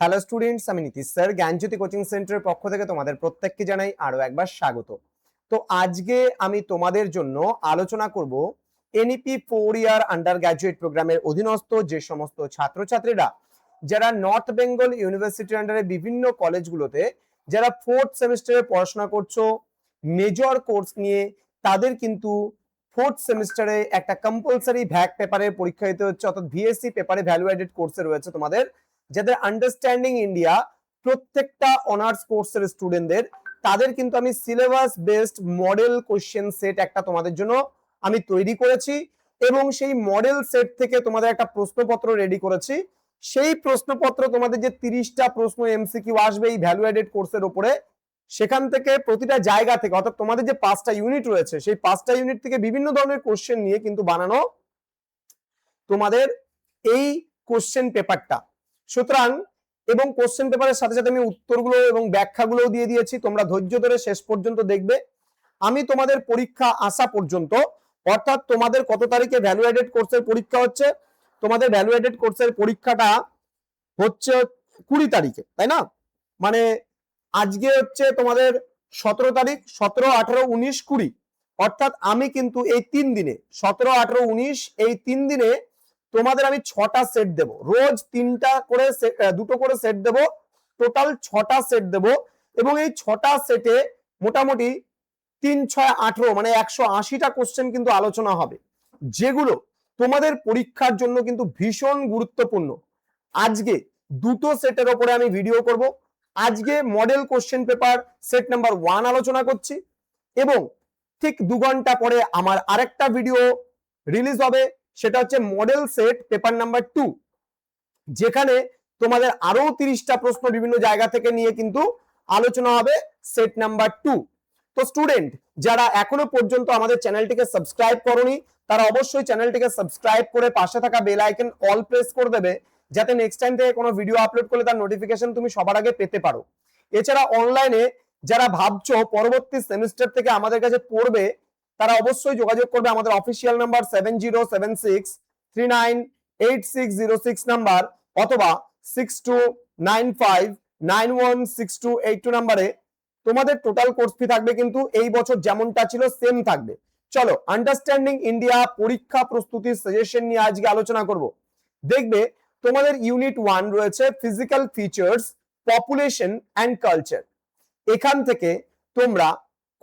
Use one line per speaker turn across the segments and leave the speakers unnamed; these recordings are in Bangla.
হ্যালো স্টুডেন্টস, আমি নীতিশ স্যার জ্ঞানজ্যোতি কোচিং সেন্টারের পক্ষ থেকে তোমাদের প্রত্যেককে জানাই আরো একবার স্বাগত। তো আজকে আমি তোমাদের জন্য আলোচনা করব এনইপি 4 ইয়ার আন্ডার গ্র্যাজুয়েট প্রোগ্রামের অধীনস্থ যে সমস্ত ছাত্রছাত্রীরা যারা নর্থ বেঙ্গল ইউনিভার্সিটির আন্ডারে বিভিন্ন কলেজগুলোতে যারা 4th সেমিস্টারে পড়াশোনা করছো মেজর কোর্স নিয়ে, তাদের কিন্তু 4th সেমিস্টারে একটা কম্পালসারি ভ্যাক পেপারের পরীক্ষা দিতে হচ্ছে, অর্থাৎ ভিএসসি পেপারে ভ্যালু অ্যাডেড কোর্সে রয়েছে তোমাদের, যাদের আন্ডারস্ট্যান্ডিং ইন্ডিয়া প্রত্যেকটা অনার্স কোর্সের স্টুডেন্টদের, তাদের কিন্তু আমি syllabus based model question set একটা তোমাদের জন্য আমি তৈরি করেছি এবং সেই মডেল সেট থেকে তোমাদের একটা প্রশ্নপত্র রেডি করেছি। সেই প্রশ্নপত্র তোমাদের যে 30টা প্রশ্ন এমসিকিউ আসবে এই ভ্যালু অ্যাডেড কোর্সের উপরে, সেখান থেকে প্রতিটা জায়গা থেকে, অর্থাৎ তোমাদের যে 5টা ইউনিট রয়েছে সেই 5টা ইউনিট থেকে বিভিন্ন ধরনের কোশ্চেন নিয়ে কিন্তু বানানো তোমাদের এই কোশ্চেন পেপারটা। সুতরাং এবং কোশ্চেন পেপারের সাথে সাথে আমি উত্তরগুলো এবং ব্যাখ্যাগুলো দিয়ে দিয়েছি, তোমরা ধৈর্য ধরে শেষ পর্যন্ত দেখবে। আমি তোমাদের পরীক্ষা আসা পর্যন্ত, অর্থাৎ তোমাদের কত তারিখে ভ্যালু অ্যাডেড কোর্সের পরীক্ষা হচ্ছে, তোমাদের ভ্যালু অ্যাডেড কোর্সের পরীক্ষাটা হচ্ছে 20 তারিখে, তাই না? মানে আজকে হচ্ছে তোমাদের 17 তারিখ, 17, 18, 19, 20, অর্থাৎ আমি কিন্তু এই 3 দিনে 17, 18, 19 এই 3 দিনে তোমাদের আমি 6টা সেট দেব, রোজ 3টা করে দুটো করে সেট দেব, টোটাল 6টা সেট দেব এবং এই 6টা সেটে মোটামুটি 3, 6, 18 মানে 180টা কোশ্চেন কিন্তু আলোচনা হবে, যেগুলো তোমাদের পরীক্ষার জন্য কিন্তু ভীষণ গুরুত্বপূর্ণ। আজকে দুটো সেটের উপরে আমি ভিডিও করব। আজকে model question paper set number 1 আলোচনা করছি এবং ঠিক 2 ঘন্টা পরে আমার আরেকটা ভিডিও রিলিজ হবে, সেটা হচ্ছে মডেল সেট পেপার নাম্বার 2, যেখানে তোমাদের আরো 30টা প্রশ্ন বিভিন্ন জায়গা থেকে নিয়ে কিন্তু আলোচনা হবে সেট নাম্বার 2। তো স্টুডেন্ট যারা এখনো পর্যন্ত আমাদের চ্যানেলটিকে সাবস্ক্রাইব করোনি, তারা অবশ্যই চ্যানেলটিকে সাবস্ক্রাইব করে পাশে থাকা বেল আইকন অল প্রেস করে দেবে, যাতে নেক্সট টাইম থেকে কোনো ভিডিও আপলোড করলে তার নোটিফিকেশন তুমি সবার আগে পেতে পারো। এছাড়া অনলাইনে যারা ভাবছো পরবর্তী সেমিস্টার থেকে আমাদের কাছে পড়বে, তারা অবশ্যই যোগাযোগ করবে আমাদের অফিসিয়াল নাম্বার 7076398606 নাম্বার অথবা 6295916282 নাম্বারে। তোমাদের টোটাল কোর্স ফি থাকবে কিন্তু এই বছর যেমনটা ছিল সেম থাকবে। চলো আন্ডারস্ট্যান্ডিং ইন্ডিয়া পরীক্ষা প্রস্তুতির সাজেশন নিয়ে আজকে আলোচনা করব। দেখবে তোমাদের ইউনিট 1 রয়েছে physical features, population and culture. এখান থেকে তোমরা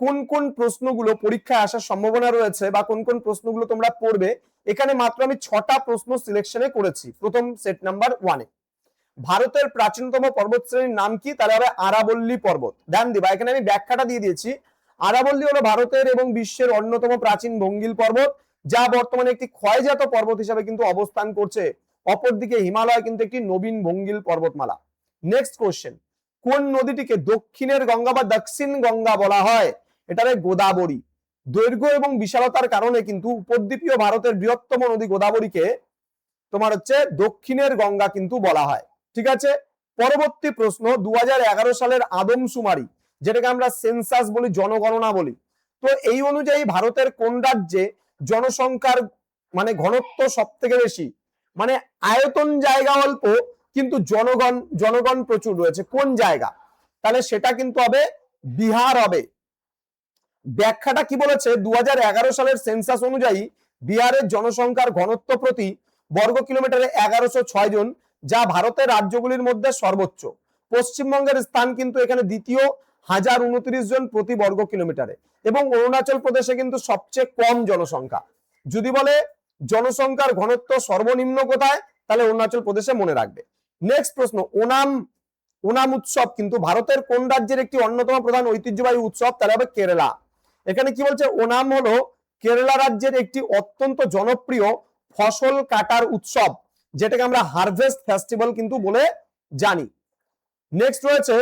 কোন কোন প্রশ্নগুলো পরীক্ষায় আসার সম্ভাবনা রয়েছে বা কোন কোন প্রশ্নগুলো তোমরা পড়বে, এখানে মাত্র আমি 6টা প্রশ্ন সিলেকশনে করেছি। প্রথম সেট নাম্বার 1 এ ভারতের প্রাচীনতম পর্বত শ্রেণীর নাম কি? তাহলে হবে আরাবল্লী পর্বত। ধ্যান দিবা, এখানে আমি ব্যাখ্যাটা দিয়ে দিয়েছি। আরাবল্লী হলো ভারতের এবং বিশ্বের অন্যতম প্রাচীন ভঙ্গিল পর্বত, যা বর্তমানে একটি ক্ষয়জাত পর্বত হিসেবে কিন্তু অবস্থান করছে। অপরদিকে হিমালয় কিন্তু একটি নবীন ভঙ্গিল পর্বতমালা। নেক্সট কোশ্চেন, কোন নদীটিকে দক্ষিণের গঙ্গা বা দক্ষিণ গঙ্গা বলা হয়? এটা হবে গোদাবরী। দৈর্ঘ্য এবং বিশালতার কারণে কিন্তু উপদ্বীপীয় ভারতের বৃহত্তম নদী গোদাবরীকে তোমার হচ্ছে দক্ষিণের গঙ্গা কিন্তু বলা হয়। ঠিক আছে, পরবর্তী প্রশ্ন, 2011 সালের আদমশুমারি, যেটাকে আমরা সেন্সাস বলি, জনগণনা বলি, তো এই অনুযায়ী ভারতের কোন রাজ্যে জনসংখ্যার মানে ঘনত্ব সব থেকে বেশি? মানে আয়তন জায়গা অল্প কিন্তু জনগণ প্রচুর রয়েছে, কোন জায়গা? তাহলে সেটা কিন্তু হবে বিহার হবে। ব্যাখ্যাটা কি বলেছে? 2011 সালের সেন্সাস অনুযায়ী বিহারের জনসংখ্যার ঘনত্ব প্রতি বর্গ কিলোমিটারে 1106 জন, যা ভারতের রাজ্যগুলির মধ্যে সর্বোচ্চ। পশ্চিমবঙ্গের স্থান কিন্তু এখানে দ্বিতীয়, 1029 জন প্রতি বর্গ কিলোমিটারে, এবং অরুণাচল প্রদেশে কিন্তু সবচেয়ে কম জনসংখ্যা। যদি বলে জনসংখ্যার ঘনত্ব সর্বনিম্ন কোথায়, তাহলে অরুণাচল প্রদেশে মনে রাখবে। নেক্সট প্রশ্ন, ওনাম উৎসব কিন্তু ভারতের কোন রাজ্যের একটি অন্যতম প্রধান ঐতিহ্যবাহী উৎসব? তাহলে হবে কেরালা। এখানে কি বলছে? ওনাম হলো কেরালা রাজ্যের একটি অত্যন্ত জনপ্রিয় ফসল কাটার উৎসব, যেটাকে আমরা হারভেস্ট ফেস্টিভ্যাল কিন্তু বলে জানি। নেক্সট রয়েছে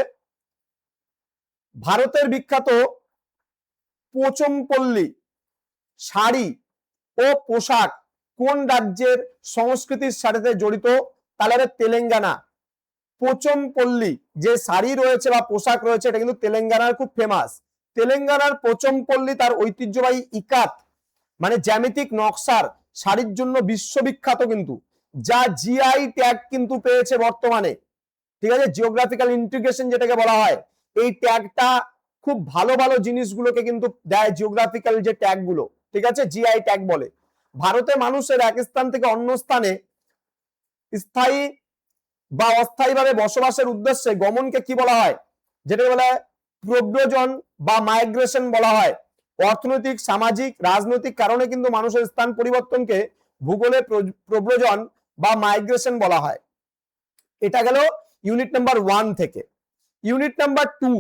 ভারতের বিখ্যাত পোচমপল্লী শাড়ি ও পোশাক কোন রাজ্যের সংস্কৃতির সাথে জড়িত? তাহলে তেলেঙ্গানা। পোচমপল্লী যে শাড়ি রয়েছে বা পোশাক রয়েছে, এটা কিন্তু তেলেঙ্গানার খুব ফেমাস। তেলেঙ্গানার পোচমপল্লী তার ঐতিহ্যবাহী ইকাত মানে জ্যামিতিক নকশার শাড়ির জন্য বিশ্ববিখ্যাত কিন্তু, যা জিআই ট্যাগ কিন্তু পেয়েছে বর্তমানে। ঠিক আছে, জিওগ্রাফিক্যাল ইন্টিগ্রেশন যেটাকে বলা হয়, এই ট্যাগটা খুব ভালো ভালো জিনিসগুলোকে কিন্তু দেয়, জিওগ্রাফিক্যাল যে ট্যাগ গুলো, ঠিক আছে, জিআই ট্যাগ বলে। ভারতে মানুষের এক স্থান থেকে অন্য স্থানে স্থায়ী বা অস্থায়ীভাবে বসবাসের উদ্দেশ্যে গমনকে কি বলা হয়, যেটাকে বলা হয় প্রব্রজন বা মাইগ্রেশন বলা হয়। অর্থনৈতিক, সামাজিক, রাজনৈতিক কারণে কিন্তু মানুষের স্থান পরিবর্তনকে ভূগোলে প্রব্রজন বা মাইগ্রেশন বলা হয়। এটা গেল ইউনিট নাম্বার 1 থেকে। ইউনিট নাম্বার 2,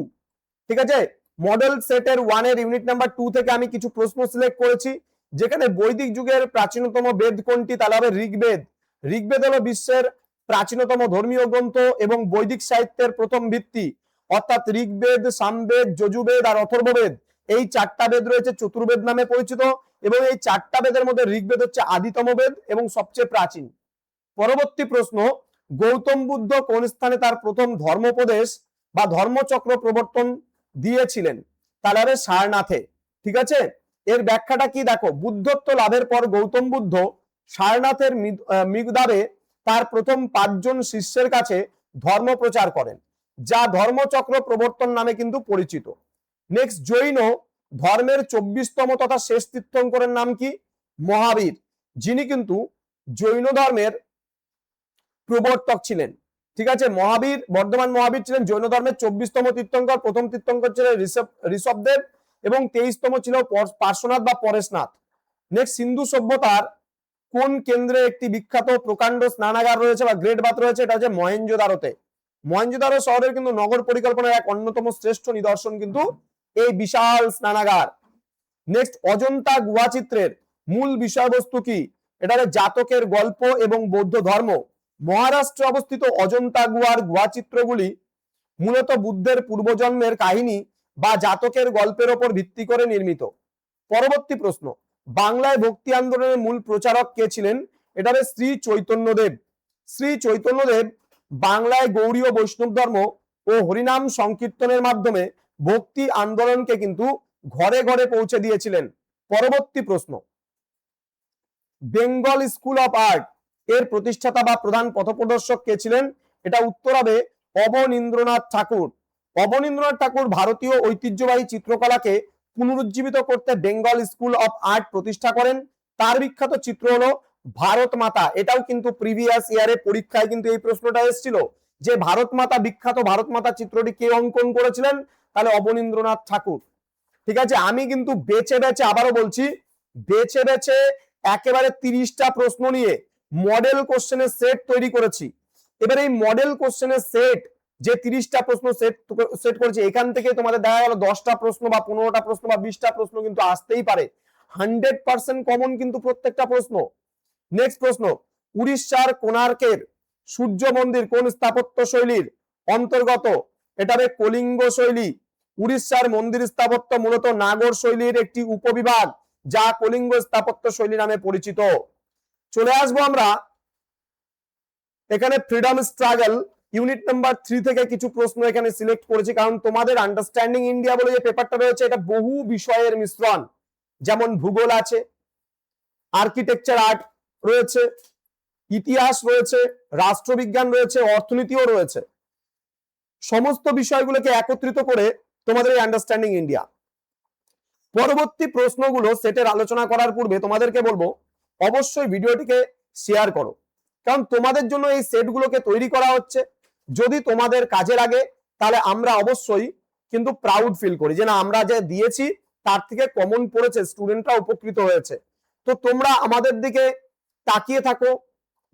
ঠিক আছে, মডেল সেটের 1 এর ইউনিট নাম্বার 2 থেকে আমি কিছু প্রশ্ন সিলেক্ট করেছি, যেখানে বৈদিক যুগের প্রাচীনতম বেদ কোনটি, তাহলে হবে ঋগ্বেদ। ঋগ্বেদ হলো বিশ্বের প্রাচীনতম ধর্মীয় গ্রন্থ এবং বৈদিক সাহিত্যের প্রথম ভিত্তি, অর্থাৎ ঋগ্বেদ, সামবেদ, যজুর্বেদ আর অথর্ববেদ, এই 4টা বেদ রয়েছে, চতুর্বেদ নামে পরিচিত। এবং এই 4টা বেদের মধ্যে ঋগ্বেদ হচ্ছে আদিতম বেদ এবং সবচেয়ে প্রাচীন। পরবর্তী প্রশ্ন, গৌতম বুদ্ধ কোন স্থানে তার প্রথম ধর্মোপদেশ বা ধর্মচক্র প্রবর্তন দিয়েছিলেন, তাহলে হবে সারনাথে। ঠিক আছে, এর ব্যাখ্যাটা কি দেখো, বুদ্ধত্ব লাভের পর গৌতম বুদ্ধ সারনাথের মিগদাবে তার প্রথম 5 জন শিষ্যের কাছে ধর্ম প্রচার করেন, যা ধর্মচক্র প্রবর্তন নামে কিন্তু পরিচিত। নেক্সট, জৈন ধর্মের 24তম তথা শেষ তীর্থঙ্করের নাম কি, মহাবীর, যিনি কিন্তু জৈন ধর্মের প্রবর্তক ছিলেন। ঠিক আছে, মহাবীর, বর্ধমান মহাবীর ছিলেন জৈন ধর্মের 24তম তীর্থঙ্কর। প্রথম তীর্থঙ্কর ছিলেন ঋষভদেব এবং 23তম ছিল পার্শ্বনাথ বা পরেশনাথ। নেক্সট, সিন্ধু সভ্যতার কোন কেন্দ্রে একটি বিখ্যাত প্রকাণ্ড স্নানাগার রয়েছে বা গ্রেট বাথ রয়েছে, এটা হচ্ছে মহেঞ্জোদারোতে। মহেঞ্জোদারো শহরের কিন্তু নগর পরিকল্পনার এক অন্যতম শ্রেষ্ঠ নিদর্শন কিন্তু এই বিশাল স্নানাগার। নেক্সট, অজন্তা গুহা চিত্রের মূল বিষয়বস্তু কি, এটা জাতকের গল্প এবং বৌদ্ধ ধর্ম। মহারাষ্ট্রে অবস্থিত অজন্তা গুহার গুহা চিত্রগুলি মূলত বুদ্ধের পূর্বজন্মের কাহিনী বা জাতকের গল্পের ওপর ভিত্তি করে নির্মিত। পরবর্তী প্রশ্ন, বাংলায় ভক্তি আন্দোলনের মূল প্রচারক কে ছিলেন, এটা হবে শ্রী চৈতন্যদেব। শ্রী চৈতন্যদেব বাংলায় গৌড়ীয় বৈষ্ণব ধর্ম ও হরিনাম সংকীর্তনের মাধ্যমে ভক্তি আন্দোলনকে কিন্তু ঘরে ঘরে পৌঁছে দিয়েছিলেন। পরবর্তী প্রশ্ন, বেঙ্গল স্কুল অফ আর্ট এর প্রতিষ্ঠাতা বা প্রধান পথপ্রদর্শক কে ছিলেন, এটা উত্তর হবে অবনীন্দ্রনাথ ঠাকুর। অবনীন্দ্রনাথ ঠাকুর ভারতীয় ঐতিহ্যবাহী চিত্রকলাকে পুনরুজ্জীবিত করতে বেঙ্গল স্কুল অফ আর্ট প্রতিষ্ঠা করেন। তার বিখ্যাত চিত্র হলো ভারত মাতা। এটাও কিন্তু প্রিভিয়াস ইয়ারে পরীক্ষায় কিন্তু এই প্রশ্নটা এসেছিল যে ভারত মাতা, বিখ্যাত ভারত মাতা চিত্রটি কে অঙ্কন করেছিলেন, তাহলে অবনীন্দ্রনাথ ঠাকুর। ঠিক আছে, আমি কিন্তু বেছে বেছে, আবারও বলছি, বেছে বেছে একেবারে 30টা প্রশ্ন নিয়ে মডেল কোশ্চেনের সেট তৈরি করেছি। এবার এই মডেল কোশ্চেনের সেট যে 30টা প্রশ্ন সেট করেছি, এখান থেকে তোমাদের দেখা গেল 10টা প্রশ্ন বা 15টা প্রশ্ন বা 20টা প্রশ্ন কিন্তু আসতেই পারে। 100% কমন কিন্তু প্রত্যেকটা প্রশ্ন। নেক্সট প্রশ্ন, উড়িষ্যার কোণার্কের সূর্য মন্দির কোন স্থাপত্য শৈলীর অন্তর্গত, এটা হবে কলিঙ্গ শৈলী। উড়িষ্যার মন্দির স্থাপত্য মূলত নাগর শৈলীর একটি উপবিভাগ, যা কলিঙ্গ স্থাপত্য শৈলী নামে পরিচিত। চলে আসবো আমরা এখানে ফ্রিডম স্ট্রাগল ইউনিট নাম্বার 3 থেকে কিছু প্রশ্ন এখানে সিলেক্ট করেছি, কারণ তোমাদের আন্ডারস্ট্যান্ডিং ইন্ডিয়া বলে যে পেপারটা রয়েছে, এটা বহু বিষয়ের মিশ্রণ, যেমন ভূগোল আছে, আর্কিটেকচার আর্ট রয়েছে, ইতিহাস রয়েছে, রাষ্ট্রবিজ্ঞান রয়েছে, অর্থনীতিও রয়েছে। সমস্ত বিষয়গুলোকে একত্রিত করে তোমাদের এই আন্ডারস্ট্যান্ডিং ইন্ডিয়া। পরবর্তী প্রশ্নগুলো সেটের আলোচনা করার পূর্বে তোমাদেরকে বলবো অবশ্যই ভিডিওটিকে শেয়ার করো, কারণ তোমাদের জন্য এই সেটগুলোকে তৈরি করা হচ্ছে। যদি তোমাদের কাজে লাগে তাহলে আমরা অবশ্যই কিন্তু প্রাউড ফিল করি যে না, আমরা যে দিয়েছি তার থেকে কমন পড়েছে, স্টুডেন্টরা উপকৃত হয়েছে। তো তোমরা আমাদের দিকে তাকিয়ে থাকো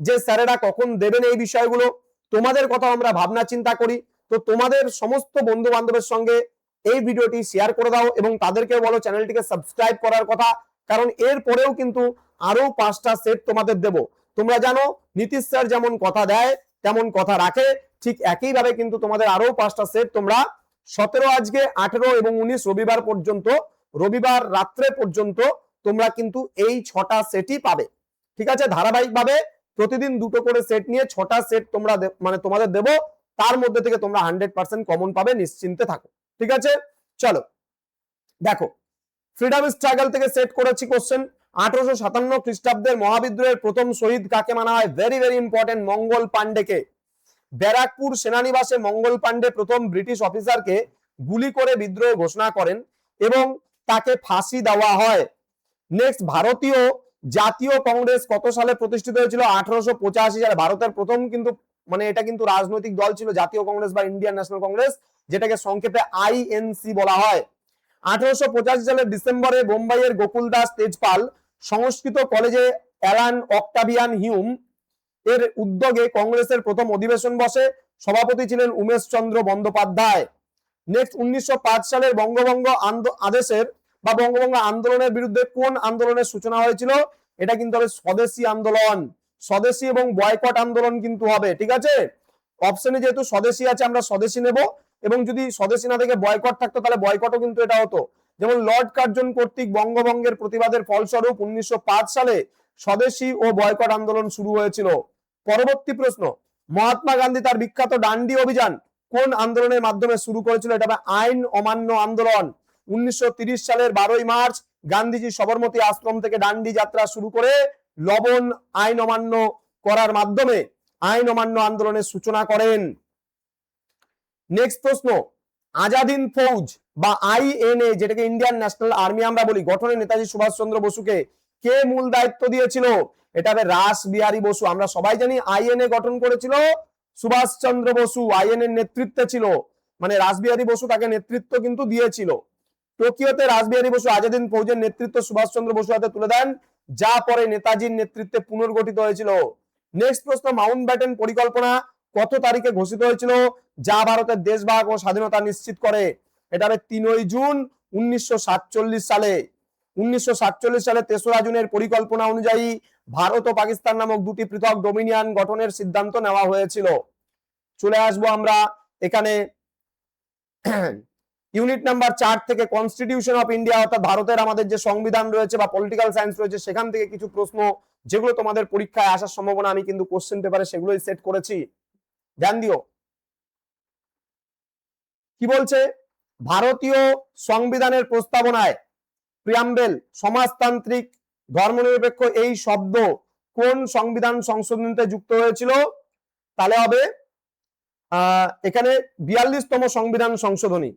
যে স্যারেরা কখন দেবেন এই বিষয়গুলো, তোমাদের কথা আমরা ভাবনা চিন্তা করি। তো তোমাদের সমস্ত বন্ধু বান্ধবের সঙ্গে এই ভিডিওটি শেয়ার করে দাও এবং তাদেরকে বলো চ্যানেলটিকে সাবস্ক্রাইব করার কথা, কারণ এর পরেও কিন্তু আরো 5টা সেট তোমাদের দেব। তোমরা জানো নীতিশ স্যার যেমন কথা দেয় তেমন কথা রাখে, ঠিক একইভাবে কিন্তু তোমাদের আরো 5টা সেট তোমরা 17, আজকে 18 এবং 19 রবিবার পর্যন্ত, রবিবার রাত্রে পর্যন্ত তোমরা কিন্তু এই 6টা সেটই পাবে। ঠিক আছে, ধারাবাহিকভাবে প্রতিদিন 2টো করে সেট নিয়ে 6টা সেট তোমরা মানে তোমাদের দেব, তার মধ্যে থেকে তোমরা 100% কমন পাবে, নিশ্চিন্তে থাকো। ঠিক আছে, চলো দেখো, ফ্রিডম স্ট্রাগল থেকে সেট করেছি কোশ্চেন। 1857 খ্রিস্টাব্দের মহাবিদ্রোহের প্রথম শহীদ কাকে মানা হয়, ভেরি ভেরি ইম্পর্টেন্ট, মঙ্গল পান্ডেকে। ব্যারাকপুর সেনানিবাসে মঙ্গল পান্ডে প্রথম ব্রিটিশ অফিসারকে গুলি করে বিদ্রোহ ঘোষণা করেন এবং তাকে ফাঁসি দেওয়া হয়। নেক্সট, ভারতীয় জাতীয় কংগ্রেস কত সালে প্রতিষ্ঠিত হয়েছিল? 1885 সালে। ভারতের প্রথম কিন্তু এটা কিন্তু রাজনৈতিক দল ছিল জাতীয় কংগ্রেস বা ইন্ডিয়ান ন্যাশনাল কংগ্রেস, যেটাকে সংক্ষেপে আইএনসি বলা হয়। 1885 সালের ডিসেম্বরে বোম্বাইয়ের গোকুল দাস তেজপাল সংস্কৃত কলেজে অ্যালান অক্টাভিয়ান হিউম এর উদ্যোগে কংগ্রেসের প্রথম অধিবেশন বসে। সভাপতি ছিলেন উমেশ চন্দ্র বন্দ্যোপাধ্যায়। নেক্সট, 1905 সালের বঙ্গভঙ্গ আদেশের বা বঙ্গভঙ্গ আন্দোলনের বিরুদ্ধে কোন আন্দোলনের সূচনা হয়েছিল? এটা কিন্তু হবে স্বদেশী আন্দোলন। স্বদেশী এবং বয়কট আন্দোলন কিন্তু হবে, ঠিক আছে। অপশনে যেহেতু স্বদেশী আছে আমরা স্বদেশী নেব, এবং যদি স্বদেশী না থেকে বয়কট থাকতো তাহলে বয়কটও কিন্তু এটা হতো। যেমন লর্ড কার্জন কর্তৃক বঙ্গভঙ্গের প্রতিবাদের ফলস্বরূপ 1905 সালে স্বদেশী ও বয়কট আন্দোলন শুরু হয়েছিল। পরবর্তী প্রশ্ন, মহাত্মা গান্ধী তার বিখ্যাত ডান্ডি অভিযান কোন আন্দোলনের মাধ্যমে শুরু করেছিল? এটা হবে আইন অমান্য আন্দোলন। 1930 সালের 12ই মার্চ গান্ধীজি সবরমতী আশ্রম থেকে ডান্ডি যাত্রা শুরু করে লবণ আইন অমান্য করার মাধ্যমে আইন অমান্য আন্দোলনের সূচনা করেন। নেক্সট প্রশ্ন, আজাদিন ফৌজ বা আইএনএ, যেটাকে ইন্ডিয়ান ন্যাশনাল আর্মি আমরা বলি, গঠনে নেতাজি সুভাষচন্দ্র বসুকে কে মূল দায়িত্ব দিয়েছিল? এটা হবে রাসবিহারী বসু। আমরা সবাই জানি আইএনএ গঠন করেছিল সুভাষচন্দ্র বসু, আইএনএ নেতৃত্বে ছিল, রাসবিহারী বসু তাকে নেতৃত্ব কিন্তু দিয়েছিল। টোকিওতে রাসবিহারী বসু আজাদিন ফৌজের নেতৃত্ব সুভাষচন্দ্র বসু হাতে তুলে দেন, যা পরে নেতাজির নেতৃত্বে পুনর্গঠিত হয়েছিল। নেক্সট প্রশ্ন, মাউন্টব্যাটেন পরিকল্পনা কত তারিখে ঘোষিত হয়েছিল, যা ভারতের দেশভাগ ও স্বাধীনতা নিশ্চিত করে? এটা হবে 3 জুন 1947 সালে। 1947 সালে 3রা জুনের পরিকল্পনা অনুযায়ী ভারত ও পাকিস্তান নামক দুটি পৃথক ডোমিনিয়ন গঠনের সিদ্ধান্ত নেওয়া হয়েছিল। চলে আসবো আমরা এখানে ইউনিট নাম্বার 4 থেকে কনস্টিটিউশন অফ ইন্ডিয়া, অর্থাৎ ভারতের আমাদের যে সংবিধান রয়েছে বা পলিটিক্যাল সায়েন্স রয়েছে, সেখান থেকে কিছু প্রশ্ন যেগুলো তোমাদের পরীক্ষায় আসার সম্ভাবনা আমি কিন্তু কোশ্চেন পেপারে সেগুলোই সেট করেছি, ধ্যান দিও। কি বলছে? ভারতীয় সংবিধানের প্রস্তাবনায় প্রিয়াম্বেল সমাজতান্ত্রিক ধর্মনিরপেক্ষ এই শব্দ কোন সংবিধান সংশোধনীতে যুক্ত হয়েছিল? তাহলে হবে এখানে 42তম সংবিধান সংশোধনী।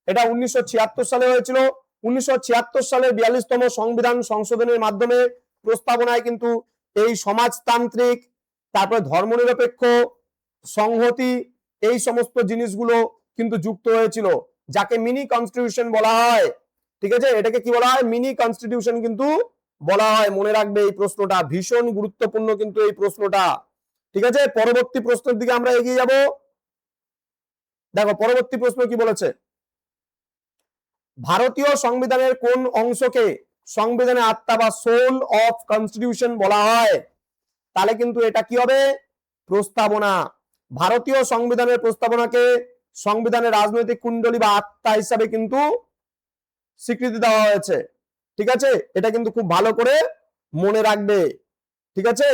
এটা 1976 সালে হয়েছিল। 1976 সালের 42তম সংবিধান সংশোধনের মাধ্যমে প্রস্তাবনায় কিন্তু এই সমাজতান্ত্রিক, তারপরে ধর্মনিরপেক্ষ, সংহতি, এই সমস্ত জিনিসগুলো কিন্তু যুক্ত হয়েছিল, যাকে মিনি কনস্টিটিউশন বলা হয়, ঠিক আছে। এটাকে কি বলা হয়? মিনি কনস্টিটিউশন কিন্তু বলা হয়। মনে রাখবে এই প্রশ্নটা ভীষণ গুরুত্বপূর্ণ কিন্তু এই প্রশ্নটা, ঠিক আছে। পরবর্তী প্রশ্নের দিকে আমরা এগিয়ে যাব। দেখো পরবর্তী প্রশ্ন কি বলেছে, ভারতীয় সংবিধানের কোন অংশকে সংবিধানের আত্মা বা সোল অফ কনস্টিটিউশন বলা হয়? তাহলে কিন্তু এটা কি হবে? প্রস্তাবনা। ভারতীয় সংবিধানের প্রস্তাবনাকে সংবিধানের রাজনৈতিক কুণ্ডলী বা আত্মা হিসাবে কিন্তু স্বীকৃতি দেওয়া হয়েছে, ঠিক আছে। এটা কিন্তু খুব ভালো করে মনে রাখবে, ঠিক আছে।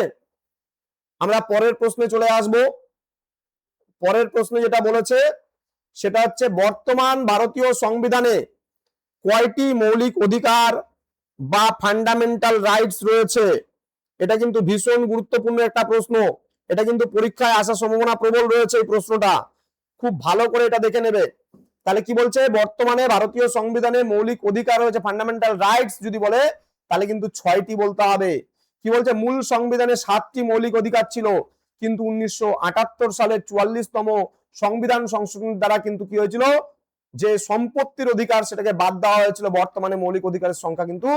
আমরা পরের প্রশ্নে চলে আসব। পরের প্রশ্নে যেটা বলেছে সেটা হচ্ছে, বর্তমান ভারতীয় সংবিধানে কয়টি মৌলিক অধিকার বা ফান্ডামেন্টাল রাইটস রয়েছে? এটা কিন্তু ভীষণ গুরুত্বপূর্ণ একটা প্রশ্ন, এটা কিন্তু পরীক্ষায় আসার সম্ভাবনা প্রবল রয়েছে। এই প্রশ্নটা খুব ভালো করে এটা দেখে নেবে। তাহলে কি বলছে, বর্তমানে ভারতীয় সংবিধানে মৌলিক অধিকার রয়েছে, ফান্ডামেন্টাল রাইটস যদি বলে তাহলে কিন্তু 6টি বলতে হবে। কি বলছে, মূল সংবিধানে 7টি মৌলিক অধিকার ছিল, কিন্তু 1978 সালের 44তম সংবিধান সংশোধনের দ্বারা কিন্তু কি হয়েছিল, যে সম্পত্তির অধিকার সেটাকে বাদ দেওয়া হয়েছিল। বর্তমানে মৌলিক অধিকারের সংখ্যা কিন্তু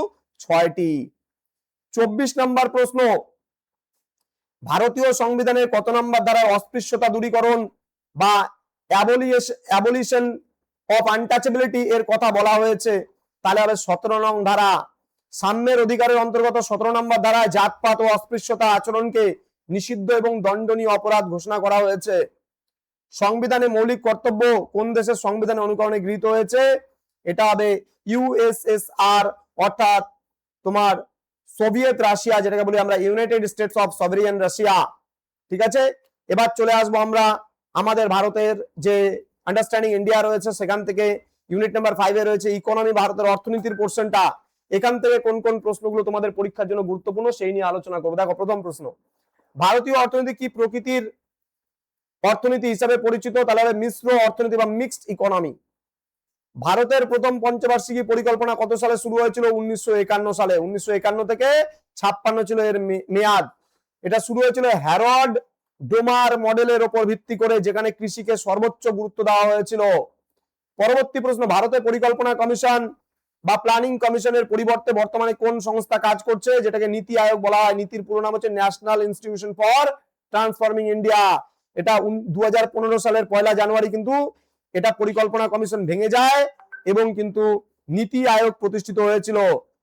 6টি। 24 নম্বর প্রশ্ন, ভারতীয় সংবিধানের কত নম্বর ধারায় অস্পৃশ্যতা দূরীকরণ বা অ্যাবলিশন অফ আনটাচেবিলিটি এর কথা বলা হয়েছে? তাহলে হবে 17 নং ধারা। সাম্যের অধিকারের অন্তর্গত 17 নম্বর ধারায় জাতপাত ও অস্পৃশ্যতা আচরণকে নিষিদ্ধ এবং দণ্ডনীয় অপরাধ ঘোষণা করা হয়েছে। সংবিধানে মৌলিক কর্তব্য কোন দেশের সংবিধানে অনুকরণে গৃহীত হয়েছে? এটা হবে ইউএসএসআর, অর্থাৎ তোমার সোভিয়েত রাশিয়া, যেটাকে বলি আমরা ইউনাইটেড স্টেটস অফ সভেরিয়ান রাশিয়া, ঠিক আছে। এবার চলে আসবো আমরা আমাদের ভারতের যে আন্ডারস্ট্যান্ডিং ইন্ডিয়া রয়েছে, সেখান থেকে ইউনিট নাম্বার 5 এ রয়েছে ইকোনমি, ভারতের অর্থনীতির পোর্শনটা। এখান থেকে কোন কোন প্রশ্নগুলো তোমাদের পরীক্ষার জন্য গুরুত্বপূর্ণ সেই নিয়ে আলোচনা করবো। দেখো প্রথম প্রশ্ন, ভারতীয় অর্থনীতি কি প্রকৃতির অর্থনীতি হিসাবে পরিচিত, তাহলে হবে মিশ্র অর্থনীতি বা মিক্সড ইকোনমি। ভারতের প্রথম পঞ্চবার্ষিকী পরিকল্পনা কত সালে শুরু হয়েছিল? 1951 সালে। 1951 থেকে 56 ছিল এর মেয়াদ। এটা শুরু হয়েছিল হ্যারড ডোমার মডেলের উপর ভিত্তি করে, যেখানে কৃষিকে সর্বোচ্চ গুরুত্ব দেওয়া হয়েছিল। পরবর্তী প্রশ্ন, ভারতের পরিকল্পনা কমিশন বা প্ল্যানিং কমিশনের পরিবর্তে বর্তমানে কোন সংস্থা কাজ করছে, যেটাকে নীতি আয়োগ বলা হয়? নীতির পুরো নাম হচ্ছে national institution for transforming India. এটা 2015 সালের 1 জানুয়ারি কিন্তু এটা পরিকল্পনা কমিশন ভেঙে যায় এবং কিন্তু নীতি আয়োগ প্রতিষ্ঠিত হয়েছিল।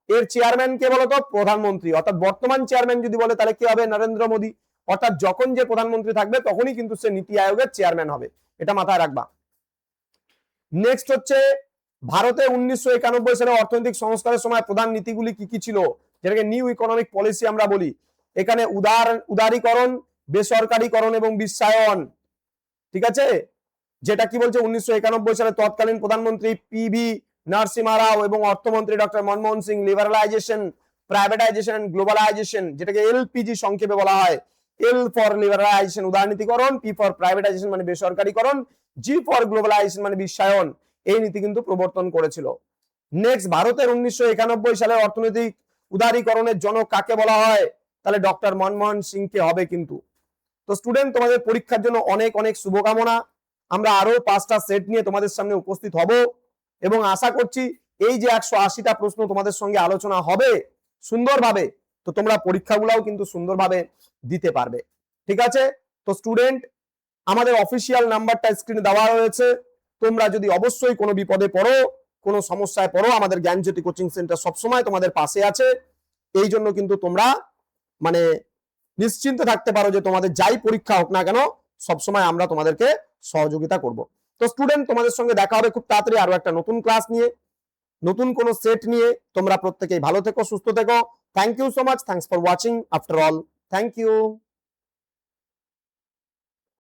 এর চেয়ারম্যান কে বলতো? প্রধানমন্ত্রী। অর্থাৎ বর্তমান চেয়ারম্যান যদি বলে তাহলে কি হবে? নরেন্দ্র মোদী। অর্থাৎ যখন যে প্রধানমন্ত্রী থাকবে তখনই কিন্তু সে নীতি আয়োগের চেয়ারম্যান হবে, এটা মাথায় রাখবা। নেক্সট হচ্ছে, ভারতে 1991 সালে অর্থনৈতিক সংস্কারের সময় প্রধান নীতিগুলি কি কি ছিল, যেটাকে নিউ ইকোনমিক পলিসি আমরা বলি। এখানে উদারীকরণ, বেসরকারীকরণ এবং বিশ্বায়ন। ঠিক আছে, যেটা কি বলছে? 1991 সালে তৎকালীন প্রধানমন্ত্রী পিভি নরসিমহা রাও এবং অর্থমন্ত্রী doctor Manmohan Singh liberalisation, privatisation, globalisation, যেটাকে এলপিজি সংক্ষেপে বলা হয়। এল ফর লিবারালাইজেশন উদারনীতিকরণ, পি ফর প্রাইভেটাইজেশন মানে বেসরকারীকরণ, জি ফর গ্লোবালাইজেশন মানে বিশ্বায়ন। এই নীতি কিন্তু প্রবর্তন করেছিল। নেক্সট, ভারতের 1991 সালের অর্থনৈতিক উদারীকরণের জনক কাকে বলা হয়? তাহলে ডক্টর মনমোহন সিংকে হবে কিন্তু। তো স্টুডেন্ট, তোমাদের পরীক্ষার জন্য অনেক অনেক শুভকামনা। আমরা আরো 5টা সেট নিয়ে তোমাদের সামনে উপস্থিত হব এবং আশা করছি এই যে 180টা প্রশ্ন তোমাদের সঙ্গে আলোচনা হবে সুন্দরভাবে, তো তোমরা পরীক্ষাগুলোও কিন্তু সুন্দরভাবে দিতে পারবে। ঠিক আছে, তো স্টুডেন্ট, আমাদের অফিসিয়াল নাম্বারটা স্ক্রিনে দেওয়া রয়েছে। তোমরা যদি অবশ্যই কোনো বিপদে পড়ো, কোনো সমস্যায় পড়ো, আমাদের জ্ঞানজ্যোতি কোচিং সেন্টার সবসময় তোমাদের পাশে আছে। এই জন্য কিন্তু তোমরা মানে নিশ্চিন্ত থাকতে পারো যে তোমাদের যাই পরীক্ষা হোক না কেন, সবসময় আমরা তোমাদেরকে সহযোগিতা করব। তো স্টুডেন্ট, তোমাদের সঙ্গে দেখা হবে খুব তাড়াতাড়ি আরো একটা নতুন ক্লাস নিয়ে, নতুন কোনো সেট নিয়ে। তোমরা প্রত্যেকেই ভালো থেকো, সুস্থ থেকো। Thank you so much. Thanks for watching after all. Thank you.